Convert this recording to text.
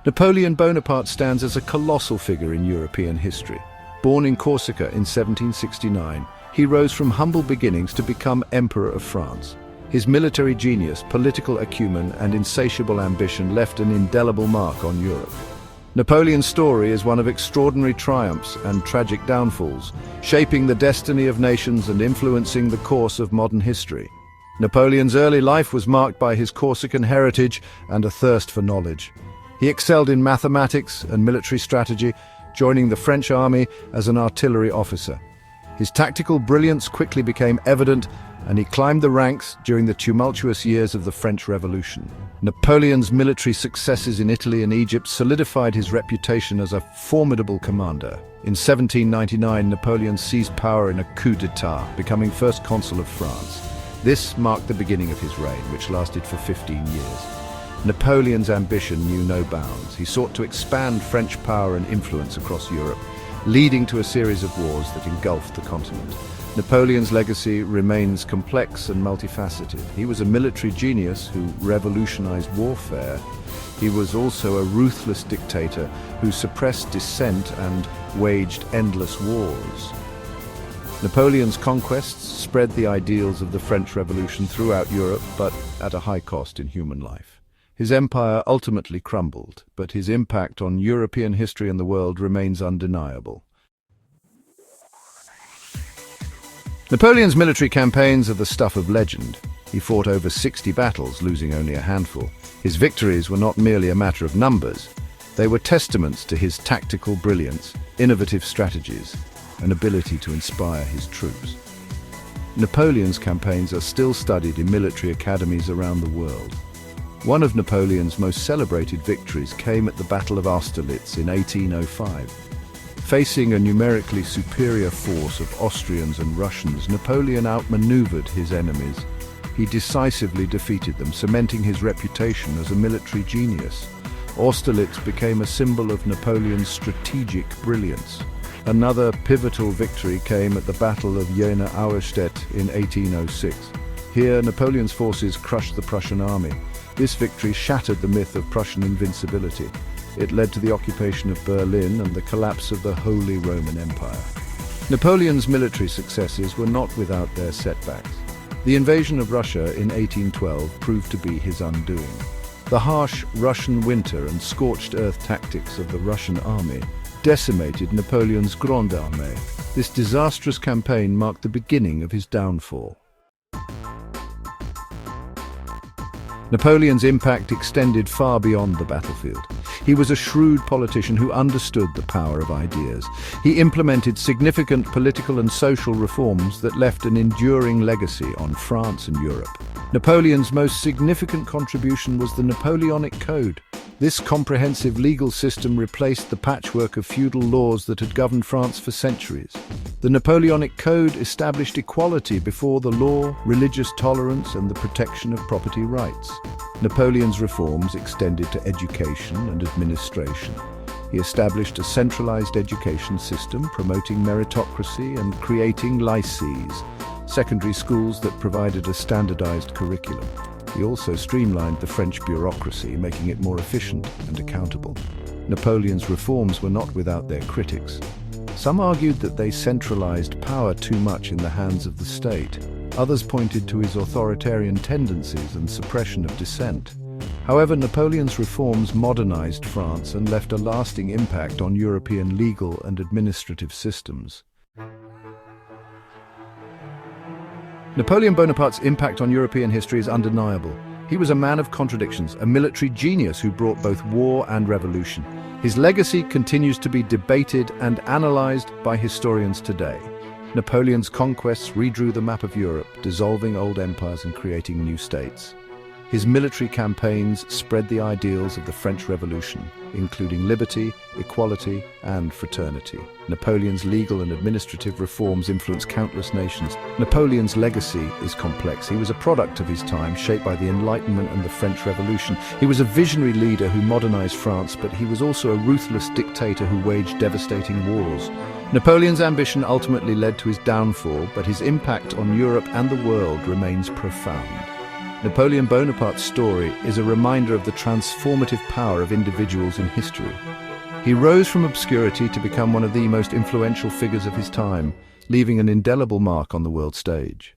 Napoleon Bonaparte stands as a colossal figure in European history. Born in Corsica in 1769, he rose from humble beginnings to become Emperor of France. His military genius, political acumen, and insatiable ambition left an indelible mark on Europe. Napoleon's story is one of extraordinary triumphs and tragic downfalls, shaping the destiny of nations and influencing the course of modern history. Napoleon's early life was marked by his Corsican heritage and a thirst for knowledge. He excelled in mathematics and military strategy, joining the French army as an artillery officer. His tactical brilliance quickly became evident, and he climbed the ranks during the tumultuous years of the French Revolution. Napoleon's military successes in Italy and Egypt solidified his reputation as a formidable commander. In 1799, Napoleon seized power in a coup d'etat, becoming first consul of France. This marked the beginning of his reign, which lasted for 15 years. Napoleon's ambition knew no bounds. He sought to expand French power and influence across Europe, leading to a series of wars that engulfed the continent. Napoleon's legacy remains complex and multifaceted. He was a military genius who revolutionized warfare. He was also a ruthless dictator who suppressed dissent and waged endless wars. Napoleon's conquests spread the ideals of the French Revolution throughout Europe, but at a high cost in human life. His empire ultimately crumbled, but his impact on European history and the world remains undeniable. Napoleon's military campaigns are the stuff of legend. He fought over 60 battles, losing only a handful. His victories were not merely a matter of numbers. They were testaments to his tactical brilliance, innovative strategies, and ability to inspire his troops. Napoleon's campaigns are still studied in military academies around the world. One of Napoleon's most celebrated victories came at the Battle of Austerlitz in 1805. Facing a numerically superior force of Austrians and Russians, Napoleon outmaneuvered his enemies. He decisively defeated them, cementing his reputation as a military genius. Austerlitz became a symbol of Napoleon's strategic brilliance. Another pivotal victory came at the Battle of Jena Auerstedt in 1806. Here, Napoleon's forces crushed the Prussian army. This victory shattered the myth of Prussian invincibility. It led to the occupation of Berlin and the collapse of the Holy Roman Empire. Napoleon's military successes were not without their setbacks. The invasion of Russia in 1812 proved to be his undoing. The harsh Russian winter and scorched earth tactics of the Russian army decimated Napoleon's Grande Armée. This disastrous campaign marked the beginning of his downfall. Napoleon's impact extended far beyond the battlefield. He was a shrewd politician who understood the power of ideas. He implemented significant political and social reforms that left an enduring legacy on France and Europe. Napoleon's most significant contribution was the Napoleonic Code. This comprehensive legal system replaced the patchwork of feudal laws that had governed France for centuries. The Napoleonic Code established equality before the law, religious tolerance, and the protection of property rights. Napoleon's reforms extended to education and administration. He established a centralized education system, promoting meritocracy and creating lycées, secondary schools that provided a standardized curriculum. He also streamlined the French bureaucracy, making it more efficient and accountable. Napoleon's reforms were not without their critics. Some argued that they centralized power too much in the hands of the state. Others pointed to his authoritarian tendencies and suppression of dissent. However, Napoleon's reforms modernized France and left a lasting impact on European legal and administrative systems. Napoleon Bonaparte's impact on European history is undeniable. He was a man of contradictions, a military genius who brought both war and revolution. His legacy continues to be debated and analyzed by historians today. Napoleon's conquests redrew the map of Europe, dissolving old empires and creating new states. His military campaigns spread the ideals of the French Revolution, including liberty, equality, and fraternity. Napoleon's legal and administrative reforms influenced countless nations. Napoleon's legacy is complex. He was a product of his time, shaped by the Enlightenment and the French Revolution. He was a visionary leader who modernized France, but he was also a ruthless dictator who waged devastating wars. Napoleon's ambition ultimately led to his downfall, but his impact on Europe and the world remains profound. Napoleon Bonaparte's story is a reminder of the transformative power of individuals in history. He rose from obscurity to become one of the most influential figures of his time, leaving an indelible mark on the world stage.